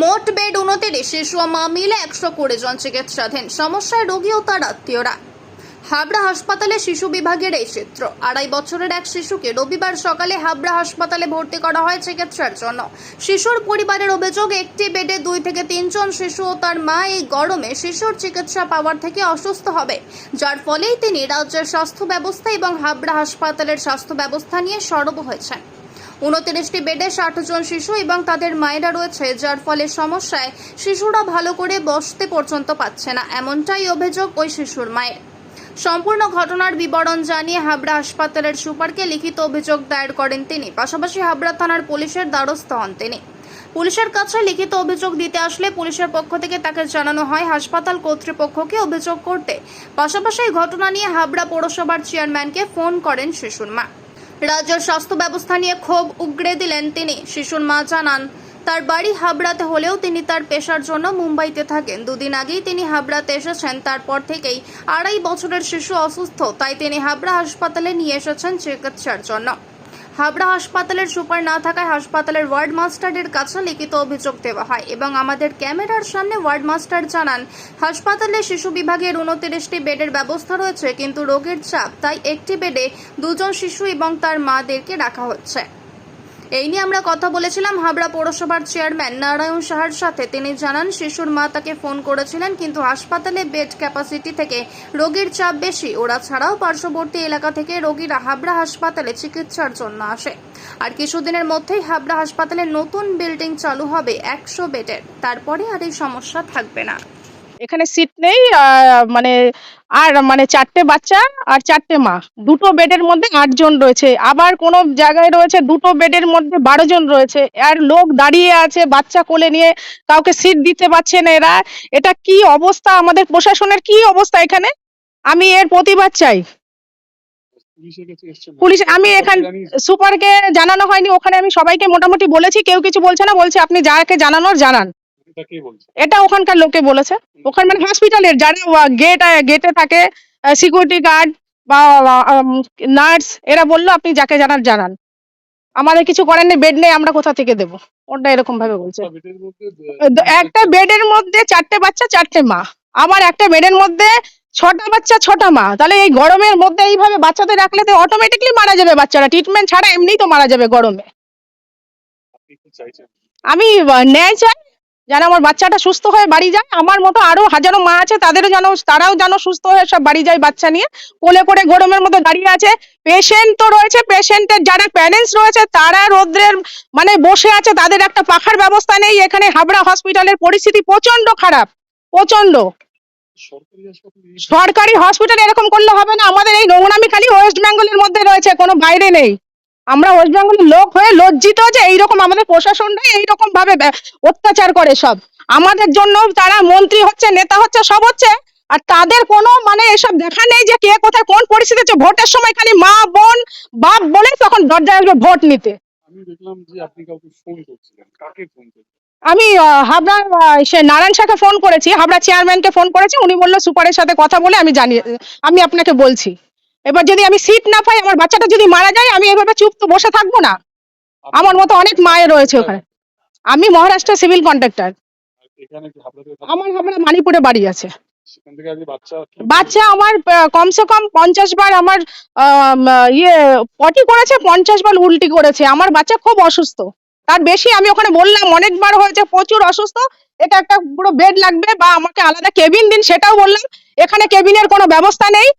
মোট বেড 29, শিশু ও মা মিলে 120 জন চিকিৎসাধীন। সমস্যায় রোগী ও তার আত্মীয়রা। হাবড়া হাসপাতালে শিশু বিভাগের এই চিত্র। 2.5 বছরের এক শিশুকে রবিবার সকালে হাবড়া হাসপাতালে ভর্তি করা হয় চিকিৎসার জন্য। শিশুর পরিবারের অভিযোগ, একটি বেডে 2 থেকে 3 জন শিশু ও তার মা এই গরমে শিশুর চিকিৎসা পাওয়ার থেকে অসুস্থ হবে, যার ফলেই তিনি রাজ্যের স্বাস্থ্য ব্যবস্থা এবং হাবড়া হাসপাতালের স্বাস্থ্য ব্যবস্থা নিয়ে সরব হয়েছেন। 29টি বেডে 60 জন শিশু এবং তাদের মায়েরা রয়েছে, যার ফলে সমস্যায় শিশুরা ভালো করে বসতে পর্যন্ত পাচ্ছে না, এমনটাই অভিযোগ ওই শিশুর মায়ের। সম্পূর্ণ ঘটনার বিবরণ জানিয়ে হাবড়া হাসপাতালের সুপারকে লিখিত অভিযোগ দায়ের করেন তিনি। পাশাপাশি হাবড়া থানার পুলিশের দ্বারস্থ হন তিনি। পুলিশের কাছে লিখিত অভিযোগ দিতে আসলে পুলিশের পক্ষ থেকে তাকে জানানো হয় হাসপাতাল কর্তৃপক্ষকে অভিযোগ করতে। পাশাপাশি এই ঘটনা নিয়ে হাবড়া পৌরসভার চেয়ারম্যানকে ফোন করেন শিশুর মা। রাজ্যের স্বাস্থ্য ব্যবস্থা নিয়ে ক্ষোভ উগরে দিলেন তিনি। শিশুর মা জানান, তার বাড়ি হাবড়াতে হলেও তিনি তার পেশার জন্য মুম্বাইতে থাকেন। 2 দিন আগেই তিনি হাবড়াতে এসেছেন। তারপর থেকেই 2.5 বছরের শিশু অসুস্থ, তাই তিনি হাবড়া হাসপাতালে নিয়ে এসেছেন চিকিৎসার জন্য। হাবড়া হাসপাতালের সুপার না থাকায় হাসপাতালের ওয়ার্ড মাস্টারের কাছে লিখিত অভিযোগ দেওয়া হয় এবং আমাদের ক্যামেরার সামনে ওয়ার্ড মাস্টার জানান, হাসপাতালে শিশু বিভাগের 29টি বেডের ব্যবস্থা রয়েছে, কিন্তু রোগের চাপ, তাই একটি বেডে 2 জন শিশু এবং তার মাদেরকে রাখা হচ্ছে। এই নিয়ে আমরা কথা বলেছিলাম হাবড়া পৌরসভার চেয়ারম্যান নারায়ণ সাহার সাথে। তিনি জানান, শিশুর মা তাকে ফোন করেছিলেন, কিন্তু হাসপাতালে বেড ক্যাপাসিটি থেকে রোগীর চাপ বেশি। ওরা ছাড়াও পার্শ্ববর্তী এলাকা থেকে রোগীরা হাবড়া হাসপাতালে চিকিৎসার জন্য আসে। আর কিছুদিনের মধ্যেই হাবড়া হাসপাতালে নতুন বিল্ডিং চালু হবে 100 বেডের। তারপরে আর এই সমস্যা থাকবে না। এখানে সিট নেই, আর 4টে বাচ্চা আর 4টে মা, 2টো বেডের মধ্যে 8 জন রয়েছে। আবার কোনো জায়গায় রয়েছে 2টো বেডের মধ্যে 12 জন রয়েছে। আর লোক দাঁড়িয়ে আছে বাচ্চা কোলে নিয়ে, কাউকে সিট দিতে পারছে না এরা। এটা কি অবস্থা, আমাদের প্রশাসনের কি অবস্থা এখানে? আমি এর প্রতিবাদ চাই। পুলিশ, আমি এখানে সুপারকে জানানো হয়নি, ওখানে আমি সবাইকে মোটামুটি বলেছি, কেউ কিছু বলছে না। বলছে আপনি যাকে জানানোর জানান। এটা ওখানকার লোকে বলেছে, ওখানে হসপিটালের যারা গেটে থাকে, সিকিউরিটি গার্ড বা নার্স, এরা বললো আপনি যাকে জানার জানান। আমাদের কিছু করার নেই, বেড নেই, আমরা কোথা থেকে দেবো? ওটা এরকম ভাবে বলছে। একটা বেডের মধ্যে 4টে বাচ্চা 4টে মা, আবার একটা বেডের মধ্যে 6টা বাচ্চা 6টা মা। তাহলে এই গরমের মধ্যে এইভাবে বাচ্চাদের রাখলে তো অটোমেটিকলি মারা যাবে বাচ্চারা, ট্রিটমেন্ট ছাড়া এমনিই তো মারা যাবে গরমে। আমি ন্যায় চাই, যেন আমার বাচ্চাটা সুস্থ হয়ে বাড়ি যায়। আমার মতো আরো হাজারো মা আছে, তারাও যেন সুস্থ হয়ে সব বাড়ি যায় বাচ্চা নিয়ে। কোলে করে গরমের মধ্যে দাঁড়িয়ে আছে। পেশেন্ট তো রয়েছে, পেশেন্টের যারা প্যারেন্টস রয়েছে তারা রোদ্রের বসে আছে, তাদের একটা পাখার ব্যবস্থা নেই। এখানে হাবড়া হসপিটালের পরিস্থিতি প্রচন্ড খারাপ, প্রচন্ড। সরকারি হসপিটাল এরকম করলে হবে না। আমাদের এই নোংরামি খালি ওয়েস্ট বেঙ্গলের মধ্যে রয়েছে, কোনো বাইরে নেই। আমরা ওয়েস্ট বেঙ্গলের লোক হয়ে লজ্জিত যে এইরকম আমাদের প্রশাসনরাই এইরকম ভাবে অত্যাচার করে সব। আমাদের জন্য তারা মন্ত্রী হচ্ছে, নেতা হচ্ছে, সব হচ্ছে, আর তাদের কোনো এসব দেখা নেই যে কে কোথায় কোন পরিস্থিতি হচ্ছে। ভোটের সময় খালি মা বোন বাপ বলে তখন দরজায় আসবে ভোট নিতে। আমি দেখলাম যে আপনি কাউকে ফোন করছিলেন, কাকে ফোন করছিলেন? আমি হাবড়ার সে নারায়ণ শাহকে ফোন করেছি, হাবড়া চেয়ারম্যানকে ফোন করেছি। উনি বললো সুপারের সাথে কথা বলে আমি আপনাকে বলছি। এবার যদি আমি সিট না পাই, আমার বাচ্চাটা যদি মারা যায়, আমি এভাবে চুপ তো বসে থাকবো না। আমার মতো অনেক মায়ের রয়েছে ওখানে। আমি মহারাষ্ট্র সিভিল কন্ট্রাক্টর। আমার হাবড়া মানিপুরে বাড়ি আছে। বাচ্চা আমার কমসে কম 50 বার আমার পটি করেছে, 50 বার উল্টি করেছে। আমার বাচ্চা খুব অসুস্থ, তার বেশি। আমি ওখানে বললাম অনেকবার হয়েছে, প্রচুর অসুস্থ, এটা একটা পুরো বেড লাগবে বা আমাকে আলাদা কেবিন দিন, সেটাও বললাম। এখানে কেবিনের কোনো ব্যবস্থা নেই।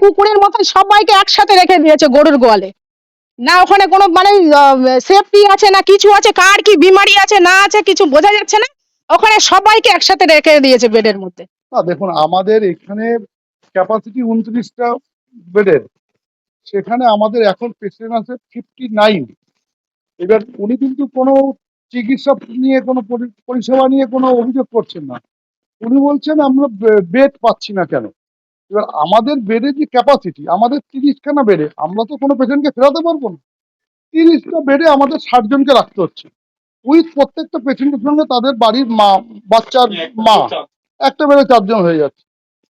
কুকুরের মতন সবাইকে একসাথে রেখে দিয়েছে গরুর গোয়ালে। না ওখানে কোনো সেফটি আছে না কিছু আছে, কার কি বিমারি আছে না আছে কিছু বোঝা যাচ্ছে না। ওখানে সবাইকে একসাথে রেখে দিয়েছে বেডের মধ্যে। দেখুন, আমাদের এখানে ক্যাপাসিটি 29টা বেডের, সেখানে আমাদের এখন পেশেন্ট আছে 59। এবার উনি কিন্তু কোনো চিকিৎসা নিয়ে কোনো পরিষেবা নিয়ে কোনো অভিযোগ করছেন না। উনি বলছেন আমরা বেড পাচ্ছি না কেন। এবার আমাদের বেডের যে ক্যাপাসিটি, আমাদের 30খানা বেডে আমরা তো কোনো পেশেন্টকে ফেরাতে পারবো না। 30টা বেডে আমাদের 60 জনকে রাখতে হচ্ছে, উইথ প্রত্যেকটা পেশেন্টের সঙ্গে তাদের বাড়ির মা, বাচ্চার মা। একটা বেডে 4 জন হয়ে যাচ্ছে।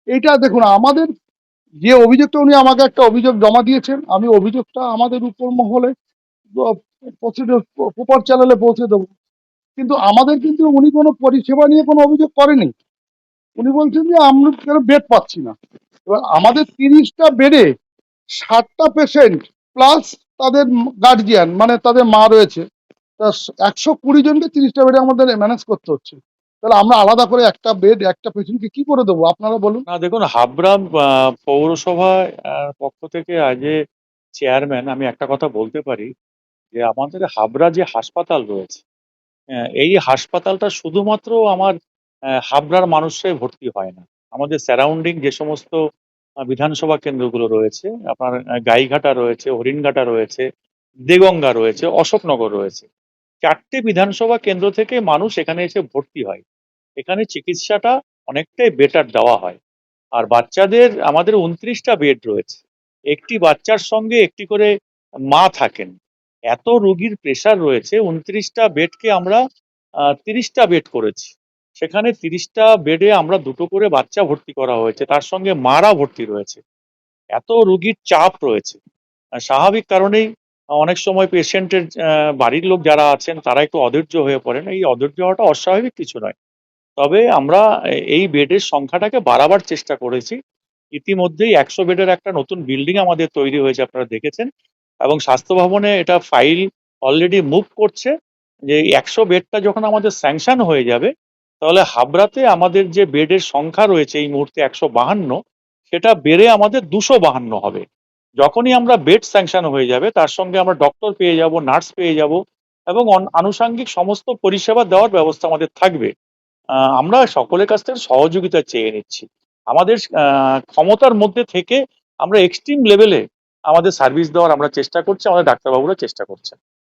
এইটা দেখুন, আমাদের যে অভিযোগটা, উনি আমাকে একটা অভিযোগ জমা দিয়েছেন, আমি অভিযোগটা আমাদের উপর মহলে প্রপার চ্যানেলে পৌঁছে দেবো। কিন্তু আমাদের কিন্তু উনি কোনো পরিষেবা নিয়ে কোনো অভিযোগ করেনি। উনি বলছেন যে আমরা কেন বেড পাচ্ছি না। এবার আমাদের 30টা বেডে 60টা পেশেন্ট প্লাস তাদের গার্জিয়ান, মানে তাদের মা রয়েছে, তা 120 জনকে 30টা বেডে আমাদের ম্যানেজ করতে হচ্ছে। তাহলে আমরা আলাদা করে একটা বেড একটা পেশেন্টকে কি করে দেবো আপনারা বলুন? না দেখুন, হাবড়া পৌরসভায় পক্ষ থেকে আজ চেয়ারম্যান আমি একটা কথা বলতে পারি যে আমাদের হাবড়া যে হাসপাতাল রয়েছে, এই হাসপাতালটা শুধুমাত্র আমার হাবড়ার মানুষরাই ভর্তি হয় না। আমাদের সারাউন্ডিং যে সমস্ত বিধানসভা কেন্দ্রগুলো রয়েছে, আপনার গাইঘাটা রয়েছে, হরিণঘাটা রয়েছে, দেগঙ্গা রয়েছে, অশোকনগর রয়েছে। 4টে বিধানসভা কেন্দ্র থেকে মানুষ এখানে এসে ভর্তি হয়। এখানে চিকিৎসাটা অনেকটাই বেটার দেওয়া হয়। আর বাচ্চাদের আমাদের 29টা বেড রয়েছে। একটি বাচ্চার সঙ্গে একটি করে মা থাকেন। এত রোগীর প্রেশার রয়েছে, 29টা বেডকে আমরা 30টা বেড করেছি। সেখানে 30টা বেডে আমরা 2টো করে বাচ্চা ভর্তি করা হয়েছে। তার সঙ্গে মারা ভর্তি রয়েছে। এত রোগীর চাপ রয়েছে। স্বাভাবিক কারণেই অনেক সময় পেশেন্টের বাড়ির লোক যারা আছেন তারা একটু অধৈর্য হয়ে পড়েন। এই অধৈর্য হওয়াটা অস্বাভাবিক কিছু নয়। তবে আমরা এই বেডের সংখ্যাটাকে বাড়াবার চেষ্টা করেছি। ইতিমধ্যেই 100 বেডের একটা নতুন বিল্ডিং আমাদের তৈরি হয়েছে, আপনারা দেখেছেন। এবং স্বাস্থ্য ভবনে এটা ফাইল অলরেডি মুভ করছে যে এই 100 বেডটা যখন আমাদের স্যাংশন হয়ে যাবে, তাহলে হাবড়াতে আমাদের যে বেডের সংখ্যা রয়েছে এই মুহূর্তে 152, সেটা বেড়ে আমাদের 252 হবে। যখনই আমরা বেড স্যাংশন হয়ে যাবে তার সঙ্গে আমরা ডক্টর পেয়ে যাব, নার্স পেয়ে যাব এবং আনুষঙ্গিক সমস্ত পরিষেবা দেওয়ার ব্যবস্থা আমাদের থাকবে। আমরা সকলের কাছ থেকে সহযোগিতা চেয়ে নিচ্ছি। আমাদের ক্ষমতার মধ্যে থেকে আমরা এক্সট্রিম লেভেলে আমাদের সার্ভিস দেওয়ার আমরা চেষ্টা করছি, আমাদের ডাক্তারবাবুরা চেষ্টা করছেন।